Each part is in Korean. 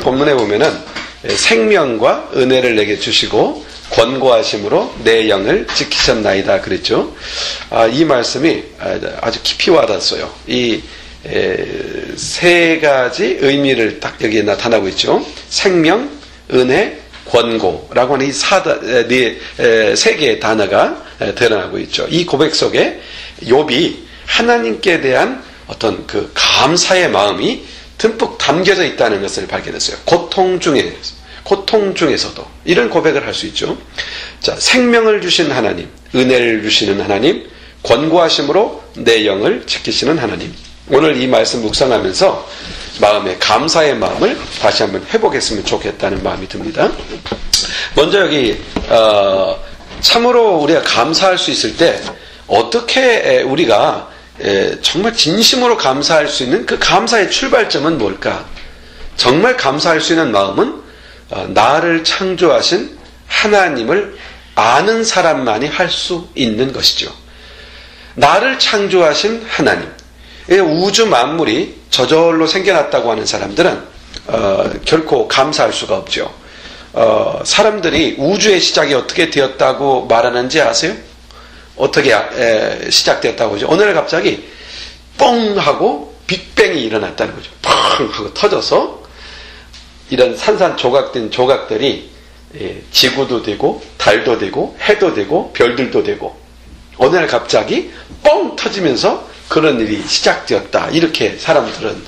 본문에 보면은 생명과 은혜를 내게 주시고 권고하심으로 내 영을 지키셨나이다 그랬죠. 이 말씀이 아주 깊이 와닿았어요. 이 세 가지 의미를 딱 여기에 나타나고 있죠. 생명, 은혜, 권고라고 하는 이 세 개의 단어가 드러나고 있죠. 이 고백 속에 욥이 하나님께 대한 어떤 그 감사의 마음이 듬뿍 담겨져 있다는 것을 발견했어요. 고통 중에서도 이런 고백을 할 수 있죠. 자, 생명을 주신 하나님, 은혜를 주시는 하나님, 권고하심으로 내 영을 지키시는 하나님. 오늘 이 말씀 묵상하면서 마음의 감사의 마음을 다시 한번 해보겠으면 좋겠다는 마음이 듭니다. 먼저 여기 참으로 우리가 감사할 수 있을 때 어떻게 우리가 정말 진심으로 감사할 수 있는 그 감사의 출발점은 뭘까? 정말 감사할 수 있는 마음은 나를 창조하신 하나님을 아는 사람만이 할 수 있는 것이죠. 나를 창조하신 하나님, 우주 만물이 저절로 생겨났다고 하는 사람들은 결코 감사할 수가 없죠. 사람들이 우주의 시작이 어떻게 되었다고 말하는지 아세요? 어떻게 시작되었다고 하죠? 어느 날 갑자기 뻥 하고 빅뱅이 일어났다는 거죠. 펑 하고 터져서 이런 산산조각된 조각들이 지구도 되고 달도 되고 해도 되고 별들도 되고 어느 날 갑자기 뻥 터지면서 그런 일이 시작되었다. 이렇게 사람들은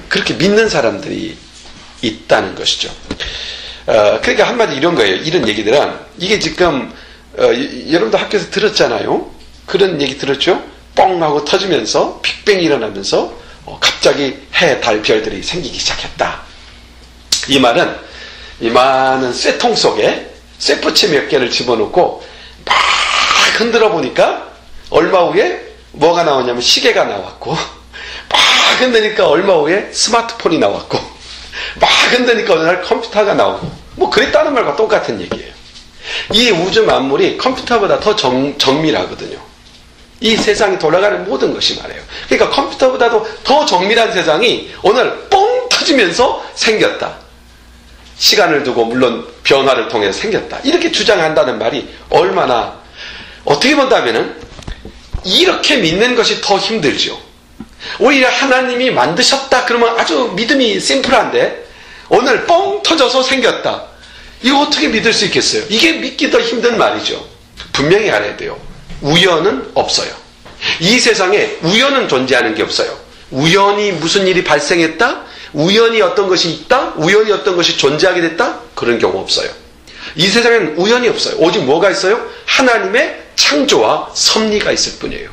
그렇게 믿는 사람들이 있다는 것이죠. 그러니까 한마디 이런 거예요. 이런 얘기들은 이게 지금 여러분도 학교에서 들었잖아요. 그런 얘기 들었죠? 뻥 하고 터지면서 빅뱅이 일어나면서 갑자기 해, 달, 별들이 생기기 시작했다. 이 말은 이 많은 쇠통 속에 쇠붙이 몇 개를 집어넣고 막 흔들어 보니까 얼마 후에 뭐가 나오냐면 시계가 나왔고 막 흔드니까 얼마 후에 스마트폰이 나왔고 막 흔드니까 어느 날 컴퓨터가 나오고 뭐 그랬다는 말과 똑같은 얘기예요. 이 우주 만물이 컴퓨터보다 더 정밀하거든요. 이 세상이 돌아가는 모든 것이 말이에요. 그러니까 컴퓨터보다도 더 정밀한 세상이 오늘 뻥 터지면서 생겼다. 시간을 두고 물론 변화를 통해 생겼다. 이렇게 주장한다는 말이 얼마나 어떻게 본다면은 이렇게 믿는 것이 더 힘들죠. 오히려 하나님이 만드셨다 그러면 아주 믿음이 심플한데 오늘 뻥 터져서 생겼다. 이거 어떻게 믿을 수 있겠어요? 이게 믿기 더 힘든 말이죠. 분명히 알아야 돼요. 우연은 없어요. 이 세상에 우연은 존재하는 게 없어요. 우연히 무슨 일이 발생했다? 우연히 어떤 것이 있다? 우연히 어떤 것이 존재하게 됐다? 그런 경우 없어요. 이 세상에는 우연이 없어요. 오직 뭐가 있어요? 하나님의 창조와 섭리가 있을 뿐이에요.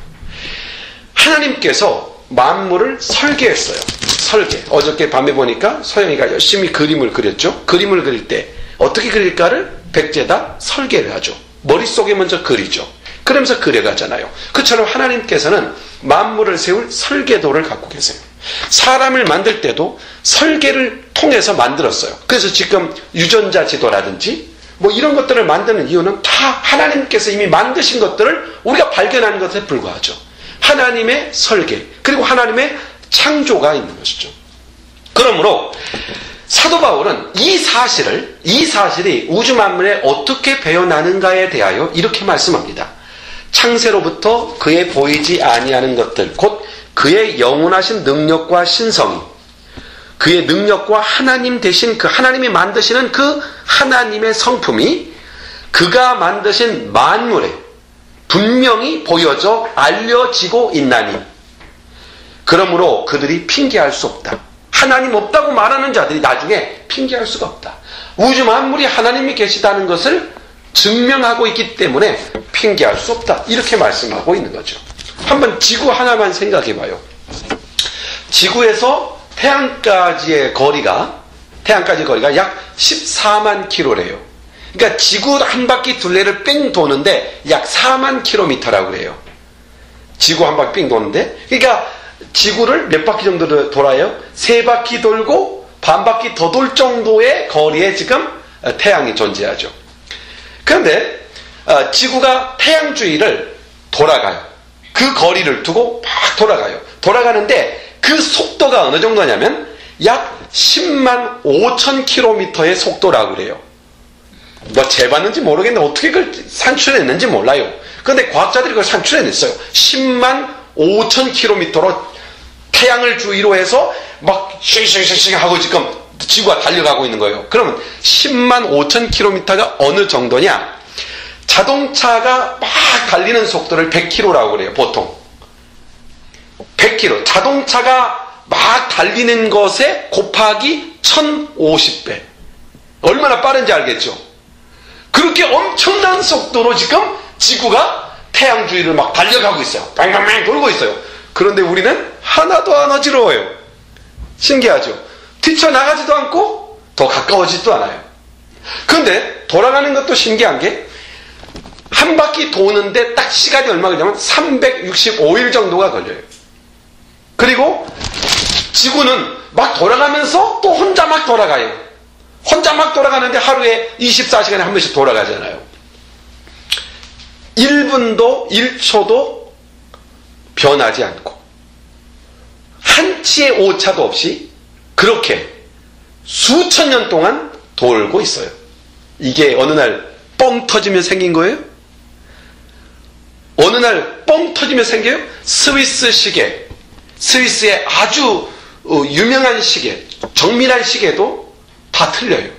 하나님께서 만물을 설계했어요. 설계. 어저께 밤에 보니까 서영이가 열심히 그림을 그렸죠. 그림을 그릴 때 어떻게 그릴까를 백제다 설계를 하죠. 머릿속에 먼저 그리죠. 그러면서 그려가잖아요. 그처럼 하나님께서는 만물을 세울 설계도를 갖고 계세요. 사람을 만들 때도 설계를 통해서 만들었어요. 그래서 지금 유전자 지도라든지 뭐 이런 것들을 만드는 이유는 다 하나님께서 이미 만드신 것들을 우리가 발견하는 것에 불과하죠. 하나님의 설계 그리고 하나님의 창조가 있는 것이죠. 그러므로 사도 바울은 이 사실이 우주 만물에 어떻게 배어나는가에 대하여 이렇게 말씀합니다. 창세로부터 그의 보이지 아니하는 것들 곧 그의 영원하신 능력과 신성이 그의 능력과 하나님 대신 그 하나님이 만드시는 그 하나님의 성품이 그가 만드신 만물에 분명히 보여져 알려지고 있나니 그러므로 그들이 핑계할 수 없다. 하나님 없다고 말하는 자들이 나중에 핑계할 수가 없다. 우주 만물이 하나님이 계시다는 것을 증명하고 있기 때문에 핑계할 수 없다. 이렇게 말씀하고 있는 거죠. 한번 지구 하나만 생각해 봐요. 지구에서 태양까지의 거리가 약 14만 킬로래요. 그러니까 지구 한 바퀴 둘레를 뺑 도는데 약 4만 킬로미터라고 그래요. 지구 한 바퀴 뺑 도는데 그러니까 지구를 몇 바퀴 정도 돌아요? 3바퀴 돌고 반 바퀴 더 돌 정도의 거리에 지금 태양이 존재하죠. 그런데 지구가 태양 주위를 돌아가요. 그 거리를 두고 막 돌아가요. 돌아가는데 그 속도가 어느 정도냐면 약 10만 5천 킬로미터의 속도라고 그래요. 뭐 재봤는지 모르겠는데 어떻게 그걸 산출해냈는지 몰라요. 그런데 과학자들이 그걸 산출해냈어요. 10만 5천 킬로미터로 태양을 주위로 해서 막 싱싱싱싱 하고 지금 지구가 달려가고 있는 거예요. 그러면 10만 5천 킬로미터가 어느 정도냐? 자동차가 막 달리는 속도를 100km라고 그래요. 보통 100km. 자동차가 막 달리는 것에 곱하기 1050배. 얼마나 빠른지 알겠죠? 그렇게 엄청난 속도로 지금 지구가 태양 주위를 막 달려가고 있어요. 뺑뺑뺑 돌고 있어요. 그런데 우리는 하나도 안 어지러워요. 신기하죠? 뛰쳐나가지도 않고 더 가까워지지도 않아요. 그런데 돌아가는 것도 신기한 게 한 바퀴 도는데 딱 시간이 얼마 걸리냐면 365일 정도가 걸려요. 그리고 지구는 막 돌아가면서 또 혼자 막 돌아가요. 혼자 막 돌아가는데 하루에 24시간에 한 번씩 돌아가잖아요. 1분도 1초도 변하지 않고 한치의 오차도 없이 그렇게 수천 년 동안 돌고 있어요. 이게 어느 날 뻥 터지면 생긴 거예요? 어느 날 뻥 터지면 생겨요? 스위스 시계, 스위스의 아주 유명한 시계, 정밀한 시계도 다 틀려요.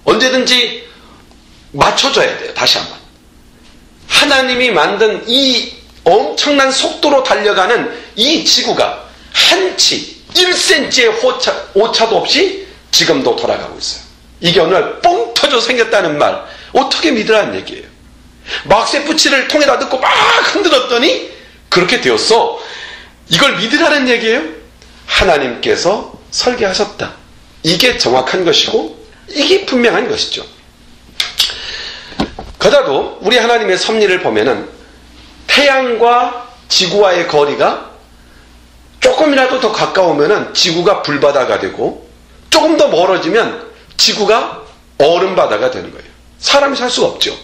언제든지 맞춰줘야 돼요. 다시 한번. 하나님이 만든 이 엄청난 속도로 달려가는 이 지구가 한치 1cm의 오차도 없이 지금도 돌아가고 있어요. 이게 어느 날 뻥 터져 생겼다는 말 어떻게 믿으라는 얘기예요. 막세푸치를 통에다 넣고 막 흔들었더니 그렇게 되었어. 이걸 믿으라는 얘기예요. 하나님께서 설계하셨다. 이게 정확한 것이고 이게 분명한 것이죠. 그러다도 우리 하나님의 섭리를 보면은 태양과 지구와의 거리가 조금이라도 더 가까우면은 지구가 불바다가 되고 조금 더 멀어지면 지구가 얼음바다가 되는 거예요. 사람이 살 수가 없죠.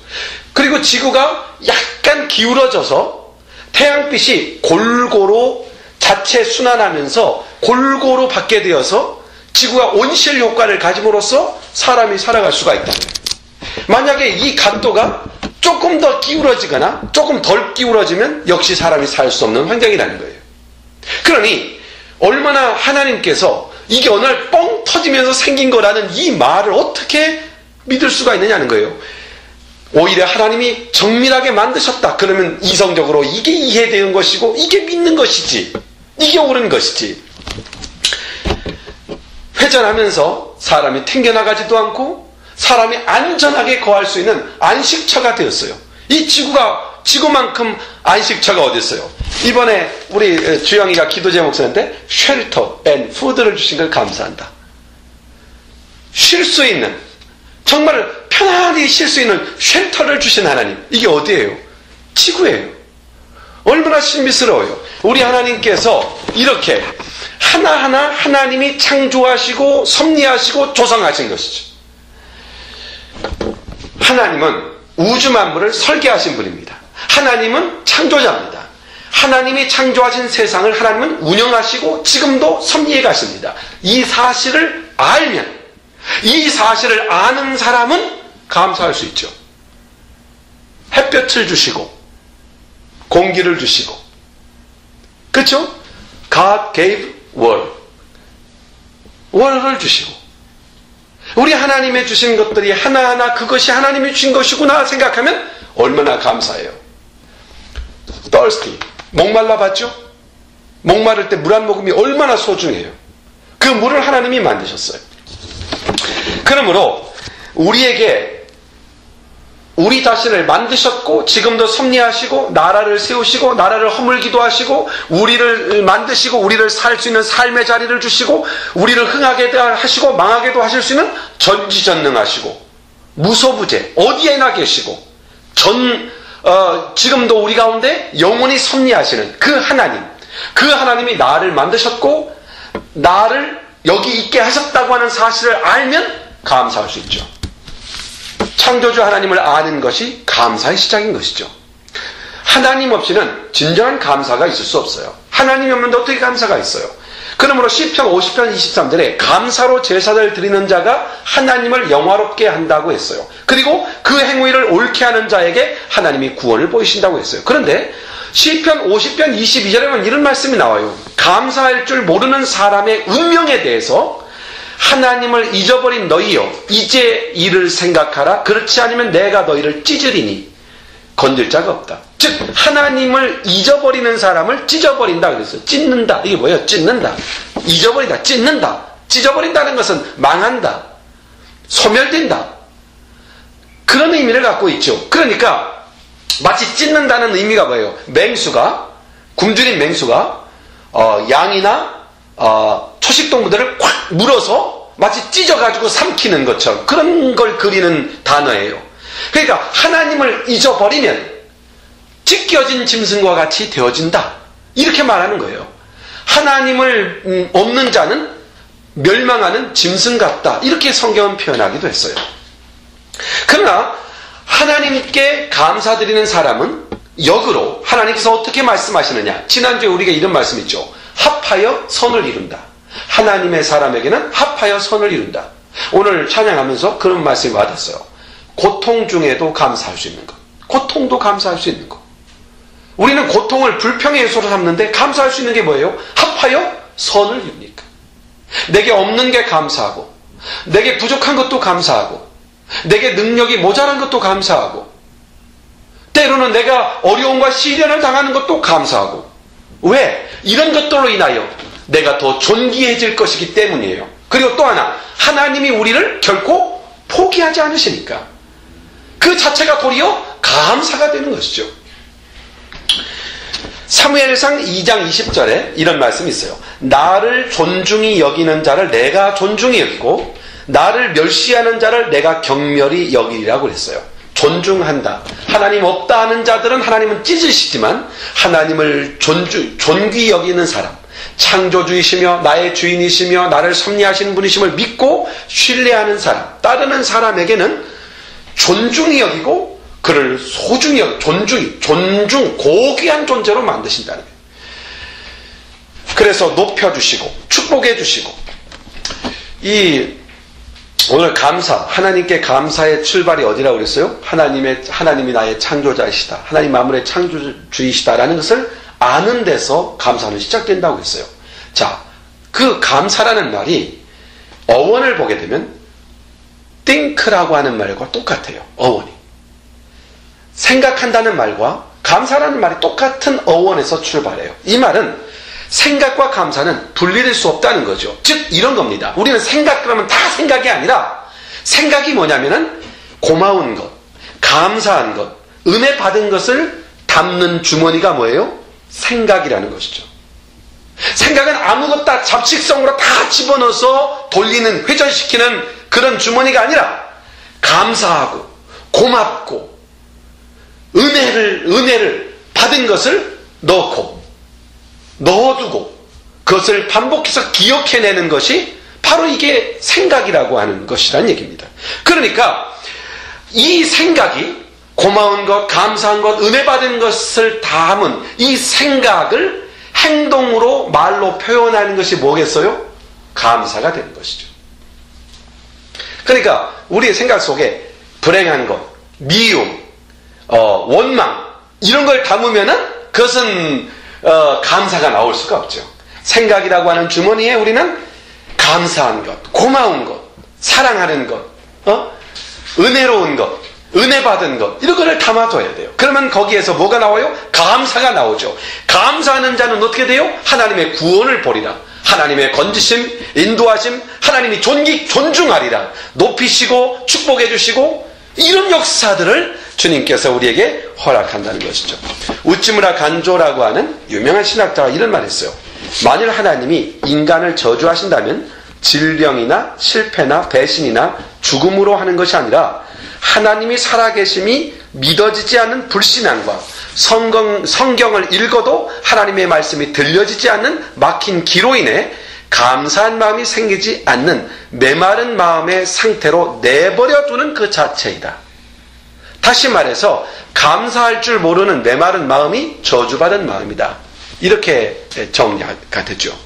그리고 지구가 약간 기울어져서 태양빛이 골고루 자체 순환하면서 골고루 받게 되어서 지구가 온실 효과를 가짐으로써 사람이 살아갈 수가 있다. 만약에 이 각도가 조금 더 기울어지거나 조금 덜 기울어지면 역시 사람이 살 수 없는 환경이라는 거예요. 그러니 얼마나 하나님께서 이게 어느 날 뻥 터지면서 생긴 거라는 이 말을 어떻게 믿을 수가 있느냐는 거예요. 오히려 하나님이 정밀하게 만드셨다. 그러면 이성적으로 이게 이해되는 것이고 이게 믿는 것이지. 이게 옳은 것이지. 회전하면서 사람이 튕겨나가지도 않고 사람이 안전하게 거할 수 있는 안식처가 되었어요. 이 지구가 지구만큼 안식처가 어디 있어요? 이번에 우리 주영이가 기도 제목 썼는데 쉘터 앤 푸드를 주신 걸 감사한다. 쉴 수 있는, 정말 편안히 쉴 수 있는 쉘터를 주신 하나님. 이게 어디예요? 지구예요. 얼마나 신비스러워요. 우리 하나님께서 이렇게 하나하나 하나님이 창조하시고 섭리하시고 조성하신 것이죠. 하나님은 우주 만물을 설계하신 분입니다. 하나님은 창조자입니다. 하나님이 창조하신 세상을 하나님은 운영하시고 지금도 섭리해 가십니다. 이 사실을 알면, 이 사실을 아는 사람은 감사할 수 있죠. 햇볕을 주시고 공기를 주시고, 그렇죠? God gave world, 월을 주시고, 우리 하나님의 주신 것들이 하나하나 그것이 하나님이 주신 것이구나 생각하면 얼마나 감사해요. thirsty, 목말라 봤죠? 목마를 때 물 한 모금이 얼마나 소중해요. 그 물을 하나님이 만드셨어요. 그러므로 우리에게 우리 자신을 만드셨고 지금도 섭리하시고 나라를 세우시고 나라를 허물기도 하시고 우리를 만드시고 우리를 살 수 있는 삶의 자리를 주시고 우리를 흥하게 하시고 망하게도 하실 수 있는 전지전능하시고 무소부재 어디에나 계시고 지금도 우리 가운데 영원히 섭리하시는 그 하나님이 나를 만드셨고 나를 여기 있게 하셨다고 하는 사실을 알면 감사할 수 있죠. 창조주 하나님을 아는 것이 감사의 시작인 것이죠. 하나님 없이는 진정한 감사가 있을 수 없어요. 하나님이 없는데 어떻게 감사가 있어요? 그러므로 시편 50편 23절에 감사로 제사를 드리는 자가 하나님을 영화롭게 한다고 했어요. 그리고 그 행위를 옳게 하는 자에게 하나님이 구원을 보이신다고 했어요. 그런데 시편 50편 22절에는 이런 말씀이 나와요. 감사할 줄 모르는 사람의 운명에 대해서 하나님을 잊어버린 너희여 이제 이를 생각하라. 그렇지 않으면 내가 너희를 찢으리니 건질 자가 없다. 즉 하나님을 잊어버리는 사람을 찢어버린다 그랬어요. 찢는다. 이게 뭐예요? 찢는다. 잊어버린다. 찢는다. 찢어버린다는 것은 망한다. 소멸된다. 그런 의미를 갖고 있죠. 그러니까 마치 찢는다는 의미가 뭐예요? 맹수가, 굶주린 맹수가 양이나 초식동물들을 콱 물어서 마치 찢어가지고 삼키는 것처럼 그런 걸 그리는 단어예요. 그러니까 하나님을 잊어버리면 찢겨진 짐승과 같이 되어진다. 이렇게 말하는 거예요. 하나님을 없는 자는 멸망하는 짐승 같다. 이렇게 성경은 표현하기도 했어요. 그러나 하나님께 감사드리는 사람은 역으로 하나님께서 어떻게 말씀하시느냐. 지난주에 우리가 이런 말씀 있죠. 합하여 선을 이룬다. 하나님의 사람에게는 합하여 선을 이룬다. 오늘 찬양하면서 그런 말씀을 받았어요. 고통 중에도 감사할 수 있는 것. 고통도 감사할 수 있는 것. 우리는 고통을 불평의 요소로 삼는데 감사할 수 있는 게 뭐예요? 합하여 선을 이루니까. 내게 없는 게 감사하고, 내게 부족한 것도 감사하고, 내게 능력이 모자란 것도 감사하고, 때로는 내가 어려움과 시련을 당하는 것도 감사하고. 왜? 이런 것들로 인하여 내가 더 존귀해질 것이기 때문이에요. 그리고 또 하나, 하나님이 우리를 결코 포기하지 않으시니까 그 자체가 도리어 감사가 되는 것이죠. 사무엘상 2장 20절에 이런 말씀이 있어요. 나를 존중히 여기는 자를 내가 존중히 여기고 나를 멸시하는 자를 내가 경멸히 여기리라고 그랬어요. 존중한다. 하나님 없다 하는 자들은 하나님은 찢으시지만 하나님을 존귀히 여기는 사람, 창조주이시며 나의 주인이시며 나를 섭리하시는 분이심을 믿고 신뢰하는 사람, 따르는 사람에게는 존중히 여기고 그를 소중히 여기고 존중, 고귀한 존재로 만드신다는 거예요. 그래서 높여주시고 축복해주시고 오늘 감사, 하나님께 감사의 출발이 어디라고 그랬어요? 하나님이 나의 창조자이시다. 하나님 만물의 창조주이시다라는 것을 아는 데서 감사는 시작된다고 했어요. 자, 그 감사라는 말이 어원을 보게 되면 think라고 하는 말과 똑같아요. 어원이. 생각한다는 말과 감사라는 말이 똑같은 어원에서 출발해요. 이 말은 생각과 감사는 분리될 수 없다는 거죠. 즉 이런 겁니다. 우리는 생각 그러면 다 생각이 아니라 생각이 뭐냐면은 고마운 것, 감사한 것, 은혜 받은 것을 담는 주머니가 뭐예요? 생각이라는 것이죠. 생각은 아무것도 다 잡식성으로 다 집어넣어서 돌리는, 회전시키는 그런 주머니가 아니라 감사하고 고맙고 은혜를 받은 것을 넣어두고 그것을 반복해서 기억해내는 것이 바로 이게 생각이라고 하는 것이란 얘기입니다. 그러니까 이 생각이 고마운 것, 감사한 것, 은혜 받은 것을 담은 이 생각을 행동으로 말로 표현하는 것이 뭐겠어요? 감사가 되는 것이죠. 그러니까 우리의 생각 속에 불행한 것, 미움, 원망 이런 걸 담으면은 그것은 감사가 나올 수가 없죠. 생각이라고 하는 주머니에 우리는 감사한 것, 고마운 것, 사랑하는 것, 은혜로운 것, 은혜 받은 것 이런 거를 담아둬야 돼요. 그러면 거기에서 뭐가 나와요? 감사가 나오죠. 감사하는 자는 어떻게 돼요? 하나님의 구원을 보리라. 하나님의 건지심, 인도하심, 하나님이 존중하리라. 높이시고 축복해 주시고 이런 역사들을 주님께서 우리에게 허락한다는 것이죠. 우찌무라 간조라고 하는 유명한 신학자가 이런 말을 했어요. 만일 하나님이 인간을 저주하신다면 질병이나 실패나 배신이나 죽음으로 하는 것이 아니라 하나님이 살아계심이 믿어지지 않는 불신앙과 성경을 읽어도 하나님의 말씀이 들려지지 않는 막힌 귀로 인해 감사한 마음이 생기지 않는 메마른 마음의 상태로 내버려두는 그 자체이다. 다시 말해서 감사할 줄 모르는 메마른 마음이 저주받은 마음이다. 이렇게 정리가 되죠.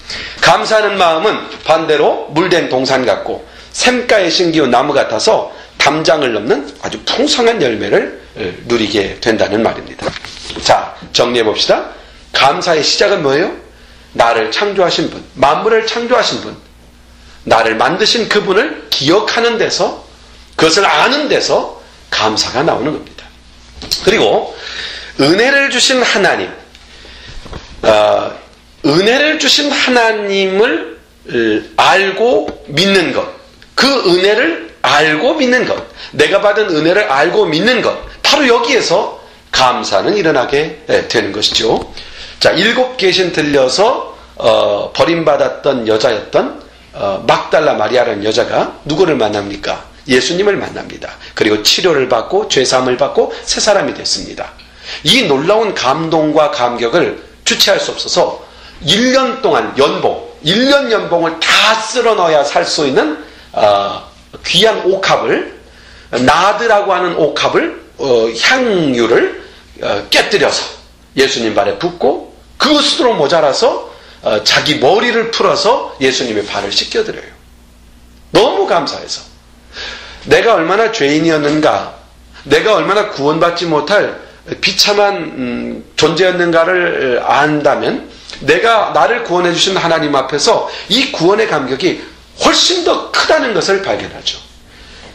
감사하는 마음은 반대로 물된 동산 같고 샘가에 심기운 나무 같아서 담장을 넘는 아주 풍성한 열매를 누리게 된다는 말입니다. 자, 정리해 봅시다. 감사의 시작은 뭐예요? 나를 창조하신 분, 만물을 창조하신 분, 나를 만드신 그분을 기억하는 데서, 그것을 아는 데서 감사가 나오는 겁니다. 그리고 은혜를 주신 하나님, 은혜를 주신 하나님을 알고 믿는 것, 그 은혜를 알고 믿는 것, 내가 받은 은혜를 알고 믿는 것, 바로 여기에서 감사는 일어나게 되는 것이죠. 자, 7 계신 들려서 버림받았던 여자였던 막달라 마리아라는 여자가 누구를 만납니까? 예수님을 만납니다. 그리고 치료를 받고 죄사함을 받고 새 사람이 됐습니다. 이 놀라운 감동과 감격을 주체할 수 없어서 1년 동안 1년 연봉을 다 쓸어 넣어야 살 수 있는 귀한 옥합을, 나드라고 하는 옥합을, 향유를 깨뜨려서 예수님 발에 붓고 그것으로 모자라서 자기 머리를 풀어서 예수님의 발을 씻겨드려요. 너무 감사해서. 내가 얼마나 죄인이었는가, 내가 얼마나 구원받지 못할 비참한 존재였는가를 안다면 내가 나를 구원해 주신 하나님 앞에서 이 구원의 감격이 훨씬 더 크다는 것을 발견하죠.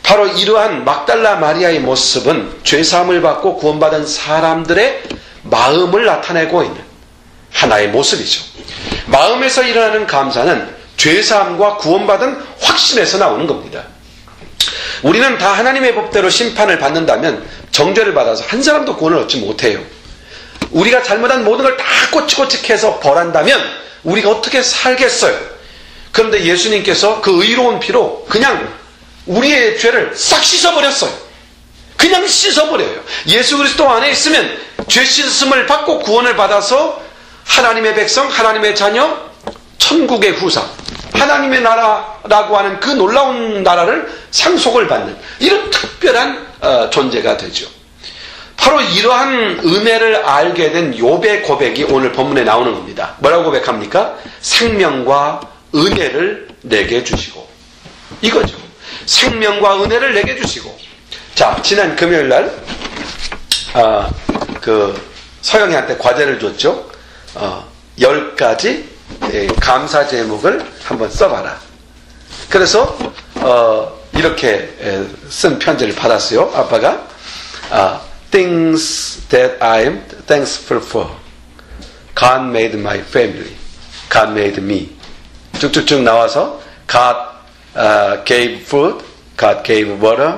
바로 이러한 막달라 마리아의 모습은 죄사함을 받고 구원받은 사람들의 마음을 나타내고 있는 하나의 모습이죠. 마음에서 일어나는 감사는 죄사함과 구원받은 확신에서 나오는 겁니다. 우리는 다 하나님의 법대로 심판을 받는다면 정죄를 받아서 한 사람도 구원을 얻지 못해요. 우리가 잘못한 모든 걸 다 꼬치꼬치해서 벌한다면 우리가 어떻게 살겠어요? 그런데 예수님께서 그 의로운 피로 그냥 우리의 죄를 싹 씻어버렸어요. 그냥 씻어버려요. 예수 그리스도 안에 있으면 죄 씻음을 받고 구원을 받아서 하나님의 백성, 하나님의 자녀, 천국의 후사, 하나님의 나라라고 하는 그 놀라운 나라를 상속을 받는 이런 특별한 존재가 되죠. 바로 이러한 은혜를 알게 된 욥의 고백이 오늘 본문에 나오는 겁니다. 뭐라고 고백합니까? 생명과 은혜를 내게 주시고, 이거죠. 생명과 은혜를 내게 주시고. 자, 지난 금요일날 서영이한테 과제를 줬죠. 10가지 감사 제목을 한번 써봐라. 그래서 이렇게 쓴 편지를 받았어요. 아빠가 Things that I am thankful for. God made my family. God made me. 쭉쭉쭉 나와서 God gave food. God gave water.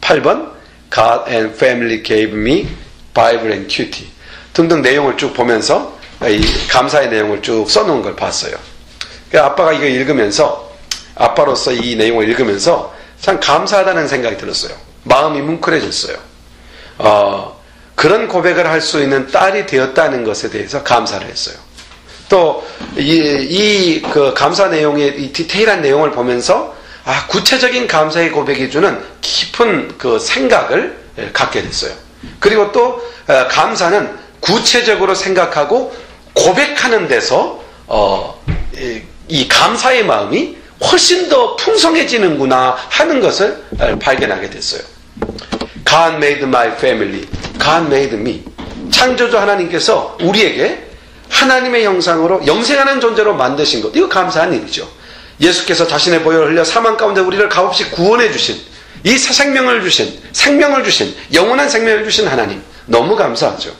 8번 God and family gave me Bible and cutie. 등등 내용을 쭉 보면서 이 감사의 내용을 쭉 써놓은 걸 봤어요. 아빠가 이거 읽으면서, 아빠로서 이 내용을 읽으면서 참 감사하다는 생각이 들었어요. 마음이 뭉클해졌어요. 그런 고백을 할 수 있는 딸이 되었다는 것에 대해서 감사를 했어요. 또 그 감사 내용의 이 디테일한 내용을 보면서 구체적인 감사의 고백이 주는 깊은 그 생각을 갖게 됐어요. 그리고 또 감사는 구체적으로 생각하고 고백하는 데서 이 감사의 마음이 훨씬 더 풍성해지는구나 하는 것을 발견하게 됐어요. God made my family. God made me. 창조주 하나님께서 우리에게 하나님의 형상으로 영생하는 존재로 만드신 것, 이거 감사한 일이죠. 예수께서 자신의 보혈을 흘려 사망 가운데 우리를 값없이 구원해 주신, 이 새 생명을 주신, 영원한 생명을 주신 하나님, 너무 감사하죠.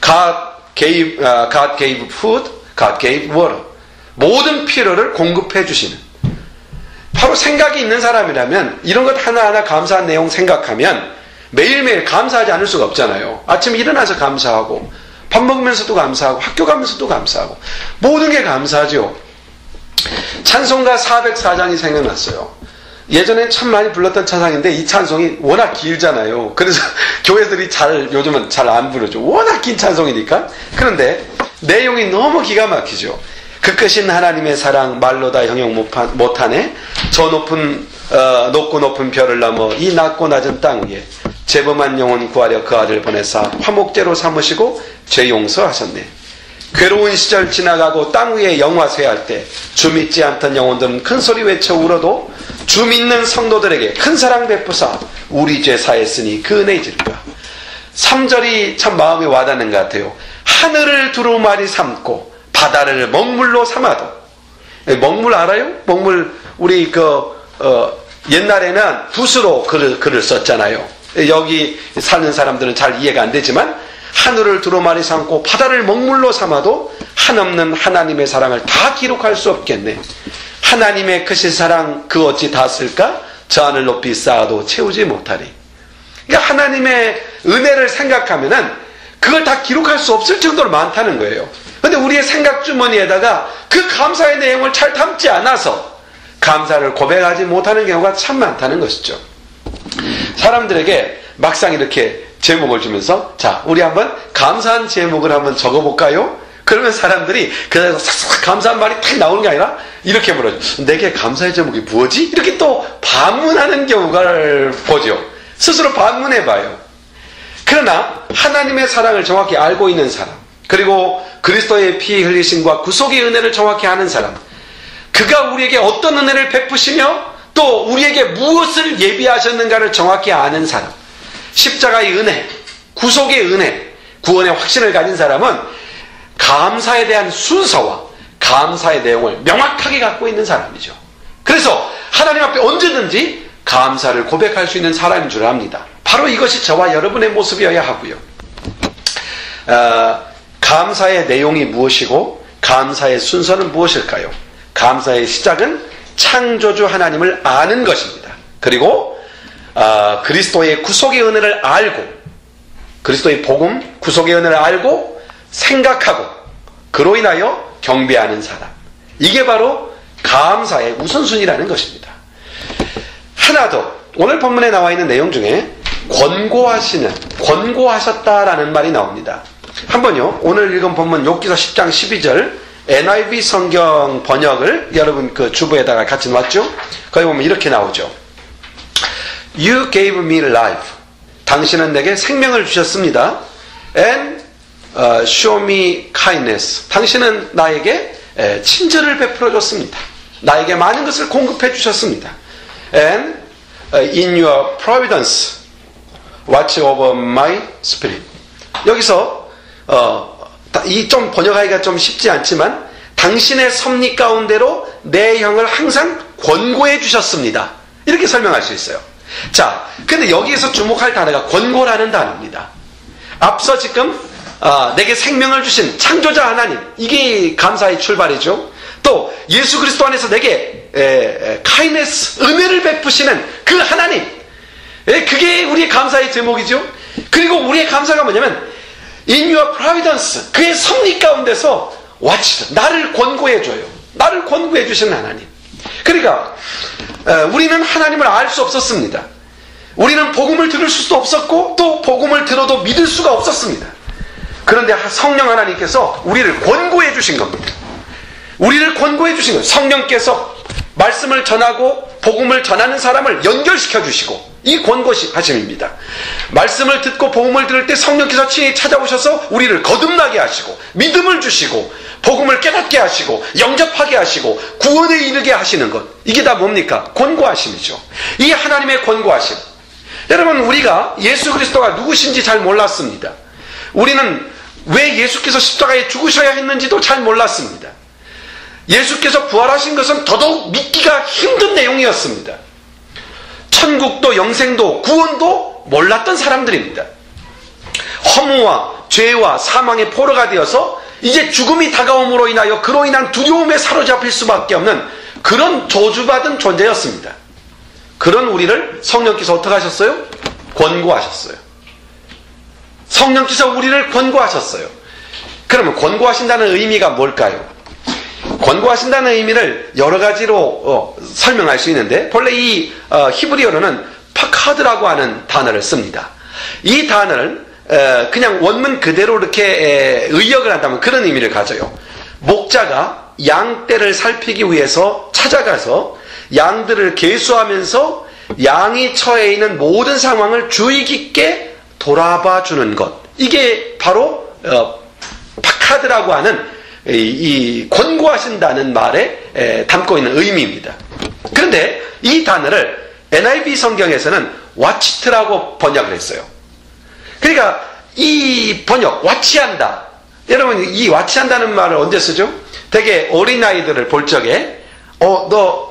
God gave food, God gave water. 모든 필요를 공급해 주시는, 바로 생각이 있는 사람이라면 이런 것 하나하나 감사한 내용 생각하면 매일매일 감사하지 않을 수가 없잖아요. 아침에 일어나서 감사하고, 밥 먹으면서도 감사하고, 학교 가면서도 감사하고, 모든 게 감사하죠. 찬송가 404장이 생각났어요. 예전엔 참 많이 불렀던 찬송인데 이 찬송이 워낙 길잖아요. 그래서 교회들이 요즘은 잘 안 부르죠. 워낙 긴 찬송이니까. 그런데 내용이 너무 기가 막히죠. 그 크신 하나님의 사랑 말로 다 형용 못하네. 저 높고 높은 별을 넘어 이 낮고 낮은 땅 위에 죄범한 영혼 구하려 그 아들 보내사 화목제로 삼으시고 죄 용서하셨네. 괴로운 시절 지나가고 땅 위에 영화쇠할 때 주 믿지 않던 영혼들은 큰 소리 외쳐 울어도 주 믿는 성도들에게 큰 사랑 베푸사 우리 죄 사했으니 그 은혜 잊을까. 3절이 참 마음에 와닿는 것 같아요. 하늘을 두루마리 삼고 바다를 먹물로 삼아도. 먹물 알아요? 먹물 우리 옛날에는 붓으로 글을 썼잖아요. 여기 사는 사람들은 잘 이해가 안 되지만 하늘을 두루마리 삼고 바다를 먹물로 삼아도 한없는 하나님의 사랑을 다 기록할 수 없겠네. 하나님의 크신 사랑 그 어찌 다 쓸까? 저 하늘 높이 쌓아도 채우지 못하리. 그러니까 하나님의 은혜를 생각하면은 그걸 다 기록할 수 없을 정도로 많다는 거예요. 그런데 우리의 생각 주머니에다가 그 감사의 내용을 잘 담지 않아서 감사를 고백하지 못하는 경우가 참 많다는 것이죠. 사람들에게 막상 이렇게 제목을 주면서 자, 우리 한번 감사한 제목을 한번 적어볼까요? 그러면 사람들이 그래서 싹싹 감사한 말이 탁 나오는 게 아니라 이렇게 물어요. 내게 감사의 제목이 뭐지? 이렇게 또 반문하는 경우를 보죠. 스스로 반문해봐요. 그러나 하나님의 사랑을 정확히 알고 있는 사람, 그리고 그리스도의 피 흘리심과 구속의 은혜를 정확히 아는 사람, 그가 우리에게 어떤 은혜를 베푸시며 또 우리에게 무엇을 예비하셨는가를 정확히 아는 사람, 십자가의 은혜, 구속의 은혜, 구원의 확신을 가진 사람은 감사에 대한 순서와 감사의 내용을 명확하게 갖고 있는 사람이죠. 그래서 하나님 앞에 언제든지 감사를 고백할 수 있는 사람인 줄 압니다. 바로 이것이 저와 여러분의 모습이어야 하고요. 감사의 내용이 무엇이고 감사의 순서는 무엇일까요? 감사의 시작은 창조주 하나님을 아는 것입니다. 그리고 그리스도의 구속의 은혜를 알고, 그리스도의 복음, 구속의 은혜를 알고 생각하고 그로 인하여 경배하는 사람, 이게 바로 감사의 우선순위라는 것입니다. 하나 더, 오늘 본문에 나와 있는 내용 중에 권고하셨다라는 말이 나옵니다. 한번요, 오늘 읽은 본문 욥기서 10장 12절 NIV 성경 번역을 여러분 그 주부에다가 같이 놨죠? 거기 보면 이렇게 나오죠. You gave me life. 당신은 내게 생명을 주셨습니다. And show me kindness. 당신은 나에게 친절을 베풀어 줬습니다. 나에게 많은 것을 공급해 주셨습니다. And in your providence watch over my spirit. 여기서 이 좀 번역하기가 좀 쉽지 않지만 당신의 섭리 가운데로 내 영을 항상 권고해 주셨습니다. 이렇게 설명할 수 있어요. 자, 근데 여기에서 주목할 단어가 권고라는 단어입니다. 앞서 지금 내게 생명을 주신 창조자 하나님, 이게 감사의 출발이죠. 또 예수 그리스도 안에서 내게 kindness, 은혜를 베푸시는 그 하나님, 그게 우리의 감사의 제목이죠. 그리고 우리의 감사가 뭐냐면 in your providence, 그의 섭리 가운데서 watch, 나를 권고해줘요. 나를 권고해 주시는 하나님. 그러니까 우리는 하나님을 알 수 없었습니다. 우리는 복음을 들을 수도 없었고 또 복음을 들어도 믿을 수가 없었습니다. 그런데 성령 하나님께서 우리를 권고해 주신 겁니다. 우리를 권고해 주신 거예요. 성령께서 말씀을 전하고 복음을 전하는 사람을 연결시켜 주시고, 이 권고하심입니다. 말씀을 듣고 복음을 들을 때 성령께서 친히 찾아오셔서 우리를 거듭나게 하시고 믿음을 주시고 복음을 깨닫게 하시고 영접하게 하시고 구원에 이르게 하시는 것, 이게 다 뭡니까? 권고하심이죠. 이 하나님의 권고하심. 여러분, 우리가 예수 그리스도가 누구신지 잘 몰랐습니다. 우리는 왜 예수께서 십자가에 죽으셔야 했는지도 잘 몰랐습니다. 예수께서 부활하신 것은 더더욱 믿기가 힘든 내용이었습니다. 천국도 영생도 구원도 몰랐던 사람들입니다. 허무와 죄와 사망의 포로가 되어서 이제 죽음이 다가옴으로 인하여 그로 인한 두려움에 사로잡힐 수밖에 없는 그런 저주받은 존재였습니다. 그런 우리를 성령께서 어떻게 하셨어요? 권고하셨어요. 성령께서 우리를 권고하셨어요. 그러면 권고하신다는 의미가 뭘까요? 권고하신다는 의미를 여러 가지로 설명할 수 있는데, 본래 이 히브리어로는 파카드라고 하는 단어를 씁니다. 이 단어를 그냥 원문 그대로 이렇게 의역을 한다면 그런 의미를 가져요. 목자가 양떼를 살피기 위해서 찾아가서 양들을 계수하면서 양이 처해 있는 모든 상황을 주의 깊게 돌아봐 주는 것, 이게 바로 카드라고 하는 이 권고하신다는 말에 담고 있는 의미입니다. 그런데 이 단어를 NIV 성경에서는 watch라고 번역을 했어요. 그러니까 이 번역, watch한다. 여러분, 이 watch한다는 말을 언제 쓰죠? 되게 어린아이들을 볼 적에, 너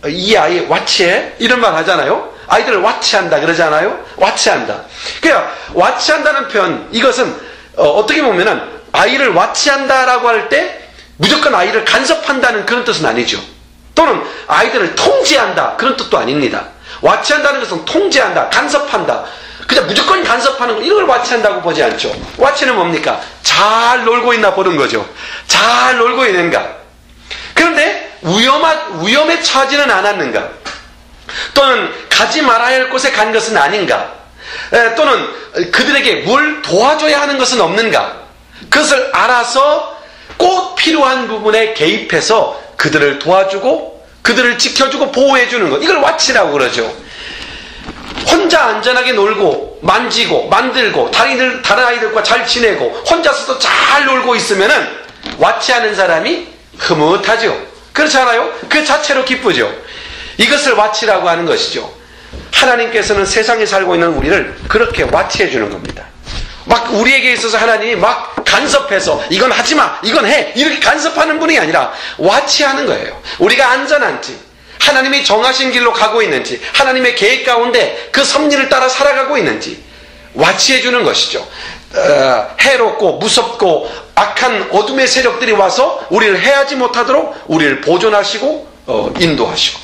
이 아이 watch해? 이런 말 하잖아요? 아이들을 watch한다 그러잖아요? watch한다. 그러니까 watch한다는 표현, 이것은 어떻게 보면은 아이를 watch한다라고 할 때 무조건 아이를 간섭한다는 그런 뜻은 아니죠. 또는 아이들을 통제한다 그런 뜻도 아닙니다. watch한다는 것은 통제한다, 간섭한다. 그냥 무조건 간섭하는 거, 이걸 watch한다고 보지 않죠. watch는 뭡니까? 잘 놀고 있나 보는 거죠. 잘 놀고 있는가. 그런데 위험에 처하지는 않았는가? 또는 가지 말아야 할 곳에 간 것은 아닌가? 또는 그들에게 뭘 도와줘야 하는 것은 없는가? 그것을 알아서 꼭 필요한 부분에 개입해서 그들을 도와주고 그들을 지켜주고 보호해주는 것, 이걸 watch라고 그러죠. 혼자 안전하게 놀고 만지고 만들고 다른 아이들과 잘 지내고 혼자서도 잘 놀고 있으면은 watch하는 사람이 흐뭇하죠. 그렇지 않아요? 그 자체로 기쁘죠. 이것을 watch라고 하는 것이죠. 하나님께서는 세상에 살고 있는 우리를 그렇게 watch해 주는 겁니다. 막 우리에게 있어서 하나님이 막 간섭해서 이건 하지마, 이건 해, 이렇게 간섭하는 분이 아니라 watch하는 거예요. 우리가 안전한지, 하나님이 정하신 길로 가고 있는지, 하나님의 계획 가운데 그 섭리를 따라 살아가고 있는지 watch해 주는 것이죠. 해롭고 무섭고 악한 어둠의 세력들이 와서 우리를 해하지 못하도록 우리를 보존하시고 인도하시고.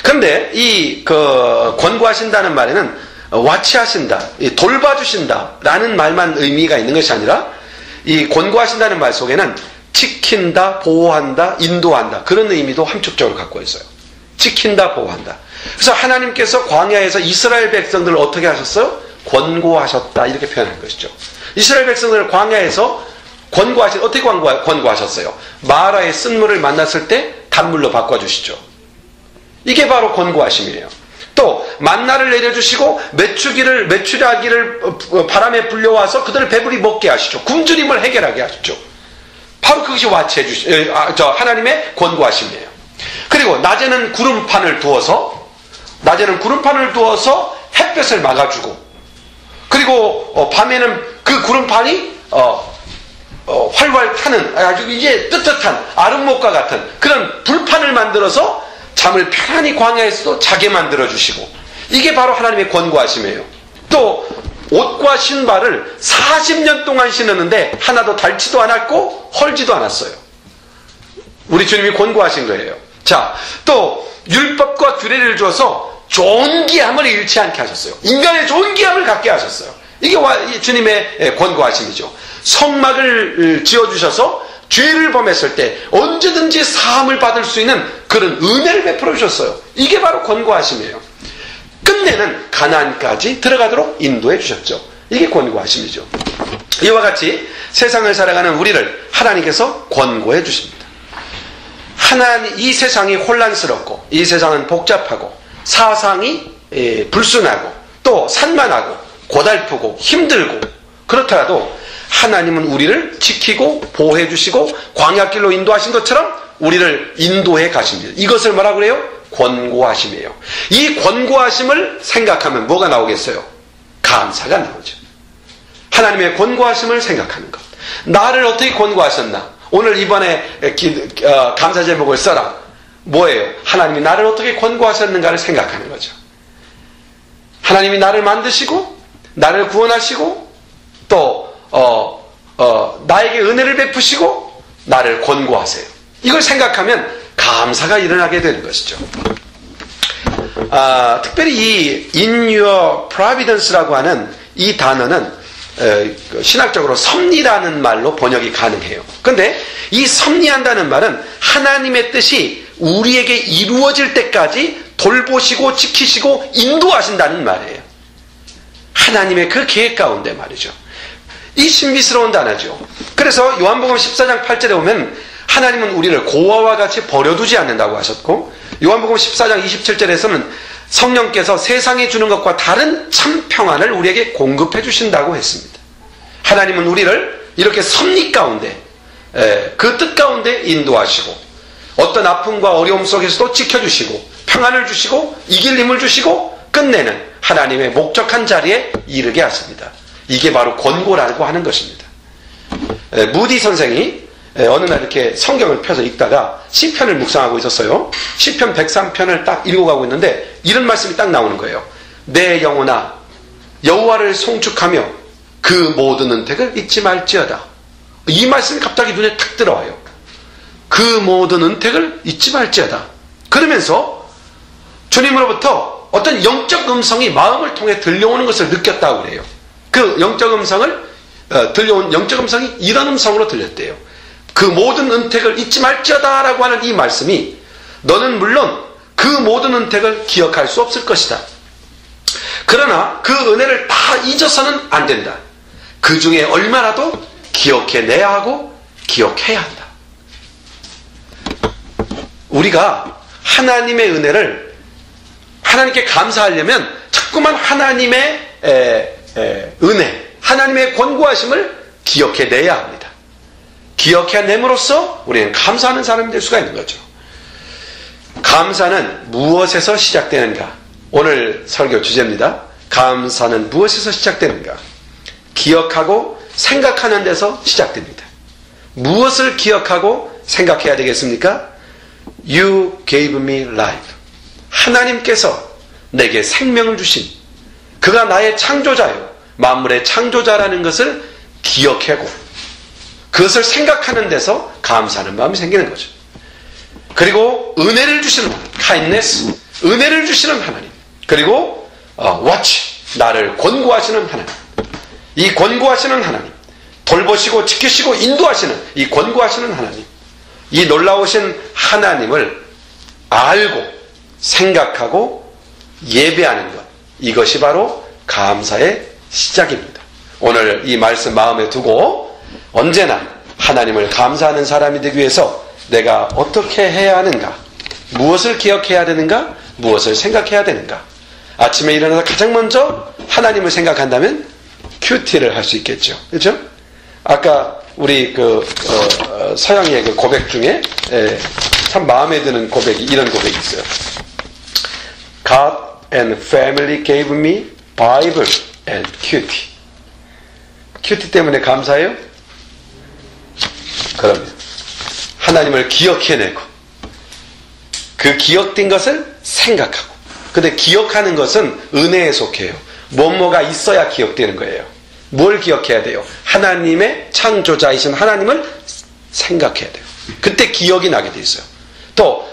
그런데 이 권고하신다는 말에는 watch하신다, 돌봐주신다라는 말만 의미가 있는 것이 아니라 이 권고하신다는 말 속에는 지킨다, 보호한다, 인도한다, 그런 의미도 함축적으로 갖고 있어요. 지킨다, 보호한다. 그래서 하나님께서 광야에서 이스라엘 백성들을 어떻게 하셨어요? 권고하셨다, 이렇게 표현한 것이죠. 이스라엘 백성들을 광야에서 어떻게 권고하셨어요? 마라의 쓴물을 만났을 때 단물로 바꿔주시죠. 이게 바로 권고하심이에요. 또 만나를 내려주시고 메추라기를 바람에 불려와서 그들을 배부리 먹게 하시죠. 굶주림을 해결하게 하시죠. 바로 그것이 하나님의 권고하심이에요. 그리고 낮에는 구름판을 두어서 햇볕을 막아주고, 그리고 밤에는 그 구름판이 활활 타는 아주 이제 뜨뜻한 아름목과 같은 그런 불판을 만들어서 잠을 편안히 광야에서도 자게 만들어주시고, 이게 바로 하나님의 권고하심이에요. 또 옷과 신발을 40년 동안 신었는데 하나도 닳지도 않았고 헐지도 않았어요. 우리 주님이 권고하신 거예요. 자, 또 율법과 규례를 줘서 존귀함을 잃지 않게 하셨어요. 인간의 존귀함을 갖게 하셨어요. 이게 주님의 권고하심이죠. 성막을 지어주셔서 죄를 범했을 때 언제든지 사함을 받을 수 있는 그런 은혜를 베풀어 주셨어요. 이게 바로 권고하심이에요. 끝내는 가나안까지 들어가도록 인도해 주셨죠. 이게 권고하심이죠. 이와 같이 세상을 살아가는 우리를 하나님께서 권고해 주십니다. 이 세상이 혼란스럽고, 이 세상은 복잡하고, 사상이 불순하고, 또 산만하고 고달프고 힘들고, 그렇더라도 하나님은 우리를 지키고 보호해 주시고 광야길로 인도하신 것처럼 우리를 인도해 가십니다. 이것을 뭐라고 그래요? 권고하심이에요. 이 권고하심을 생각하면 뭐가 나오겠어요? 감사가 나오죠. 하나님의 권고하심을 생각하는 것. 나를 어떻게 권고하셨나? 오늘 이번에 감사 제목을 써라. 뭐예요? 하나님이 나를 어떻게 권고하셨는가를 생각하는 거죠. 하나님이 나를 만드시고 나를 구원하시고 또 나에게 은혜를 베푸시고 나를 권고하세요. 이걸 생각하면 감사가 일어나게 되는 것이죠. 특별히 이 in your providence라고 하는 이 단어는 신학적으로 섭리라는 말로 번역이 가능해요. 그런데 이 섭리한다는 말은 하나님의 뜻이 우리에게 이루어질 때까지 돌보시고 지키시고 인도하신다는 말이에요. 하나님의 그 계획 가운데 말이죠. 이 신비스러운 단어죠. 그래서 요한복음 14장 8절에 보면 하나님은 우리를 고아와 같이 버려두지 않는다고 하셨고, 요한복음 14장 27절에서는 성령께서 세상에 주는 것과 다른 참 평안을 우리에게 공급해 주신다고 했습니다. 하나님은 우리를 이렇게 섭리 가운데 그 뜻 가운데 인도하시고 어떤 아픔과 어려움 속에서도 지켜주시고 평안을 주시고 이길 힘을 주시고 끝내는 하나님의 목적한 자리에 이르게 하십니다. 이게 바로 권고라고 하는 것입니다. 무디 선생이 어느 날 이렇게 성경을 펴서 읽다가 시편을 묵상하고 있었어요. 시편 103편을 딱 읽어가고 있는데 이런 말씀이 딱 나오는 거예요. 내 영혼아 여호와를 송축하며 그 모든 은택을 잊지 말지어다. 이 말씀이 갑자기 눈에 탁 들어와요. 그 모든 은택을 잊지 말지어다. 그러면서 주님으로부터 어떤 영적 음성이 마음을 통해 들려오는 것을 느꼈다고 그래요. 그 영적 음성을 들려온 영적 음성이 이런 음성으로 들렸대요. 그 모든 은택을 잊지 말지어다 라고 하는 이 말씀이 너는 물론 그 모든 은택을 기억할 수 없을 것이다. 그러나 그 은혜를 다 잊어서는 안 된다. 그 중에 얼마라도 기억해내야 하고 기억해야 한다. 우리가 하나님의 은혜를 하나님께 감사하려면 자꾸만 하나님의 은혜, 하나님의 권고하심을 기억해내야 합니다. 기억해냄으로써 우리는 감사하는 사람이 될 수가 있는 거죠. 감사는 무엇에서 시작되는가? 오늘 설교 주제입니다. 감사는 무엇에서 시작되는가? 기억하고 생각하는 데서 시작됩니다. 무엇을 기억하고 생각해야 되겠습니까? You gave me life. 하나님께서 내게 생명을 주신 그가 나의 창조자요 만물의 창조자라는 것을 기억하고 그것을 생각하는 데서 감사하는 마음이 생기는 거죠. 그리고 은혜를 주시는 하나님, kindness, 은혜를 주시는 하나님, 그리고 watch, 나를 권고하시는 하나님, 이 권고하시는 하나님, 돌보시고 지키시고 인도하시는 이 권고하시는 하나님, 이 놀라우신 하나님을 알고 생각하고 예배하는 것, 이것이 바로 감사의 시작입니다. 오늘 이 말씀 마음에 두고 언제나 하나님을 감사하는 사람이 되기 위해서 내가 어떻게 해야 하는가, 무엇을 기억해야 되는가, 무엇을 생각해야 되는가. 아침에 일어나서 가장 먼저 하나님을 생각한다면 큐티를 할 수 있겠죠. 그렇죠? 아까 우리 서양의 그 고백 중에 참 마음에 드는 고백이 이런 고백이 있어요. God and family gave me Bible and cutie. 큐티 때문에 감사해요? 그러면 하나님을 기억해내고 그 기억된 것을 생각하고, 근데 기억하는 것은 은혜에 속해요. 뭐뭐가 있어야 기억되는 거예요. 뭘 기억해야 돼요? 하나님의 창조자이신 하나님을 생각해야 돼요. 그때 기억이 나게 돼 있어요. 또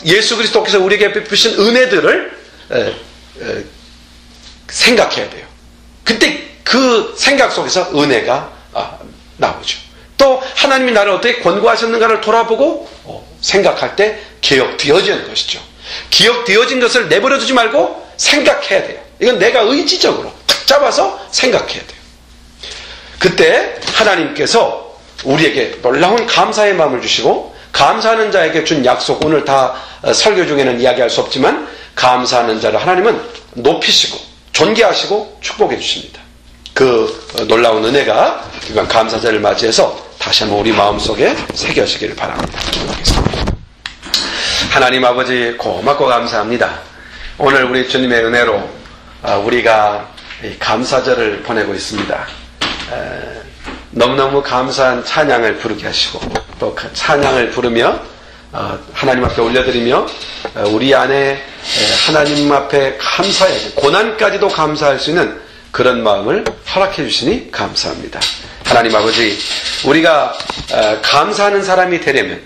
예수 그리스도께서 우리에게 베푸신 은혜들을 생각해야 돼요. 그때 그 생각 속에서 은혜가 나오죠. 또 하나님이 나를 어떻게 권고하셨는가를 돌아보고 생각할 때 기억되어지는 것이죠. 기억되어진 것을 내버려두지 말고 생각해야 돼요. 이건 내가 의지적으로 탁 잡아서 생각해야 돼요. 그때 하나님께서 우리에게 놀라운 감사의 마음을 주시고, 감사하는 자에게 준 약속, 오늘 다 설교 중에는 이야기할 수 없지만 감사하는 자를 하나님은 높이시고 존귀하시고 축복해 주십니다. 그 놀라운 은혜가 이번 감사절을 맞이해서 다시 한번 우리 마음속에 새겨지기를 바랍니다. 기도하겠습니다. 하나님 아버지, 고맙고 감사합니다. 오늘 우리 주님의 은혜로 우리가 감사절을 보내고 있습니다. 너무너무 감사한 찬양을 부르게 하시고, 또 그 찬양을 부르며 하나님 앞에 올려드리며 우리 안에 하나님 앞에 감사해야, 고난까지도 감사할 수 있는 그런 마음을 허락해 주시니 감사합니다. 하나님 아버지, 우리가 감사하는 사람이 되려면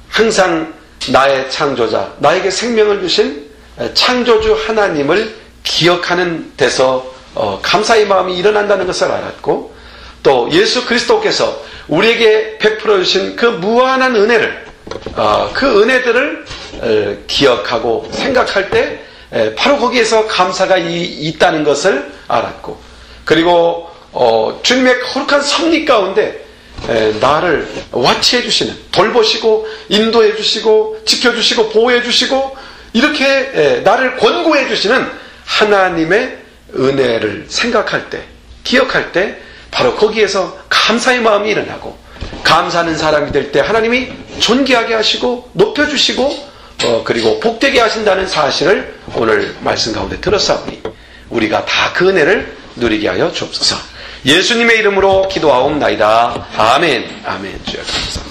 항상 나의 창조자, 나에게 생명을 주신 창조주 하나님을 기억하는 데서 감사의 마음이 일어난다는 것을 알았고, 또 예수 그리스도께서 우리에게 베풀어 주신 그 무한한 은혜를, 그 은혜들을 기억하고 생각할 때 바로 거기에서 감사가 있다는 것을 알았고, 그리고 주님의 거룩한 섭리 가운데 나를 와치해 주시는, 돌보시고 인도해 주시고 지켜주시고 보호해 주시고 이렇게 나를 권고해 주시는 하나님의 은혜를 생각할 때, 기억할 때 바로 거기에서 감사의 마음이 일어나고, 감사하는 사람이 될 때 하나님이 존귀하게 하시고 높여주시고 그리고 복되게 하신다는 사실을 오늘 말씀 가운데 들었사오니 우리가 다 그 은혜를 누리게 하여 주옵소서. 예수님의 이름으로 기도하옵나이다. 아멘. 아멘. 주여 감사합니다.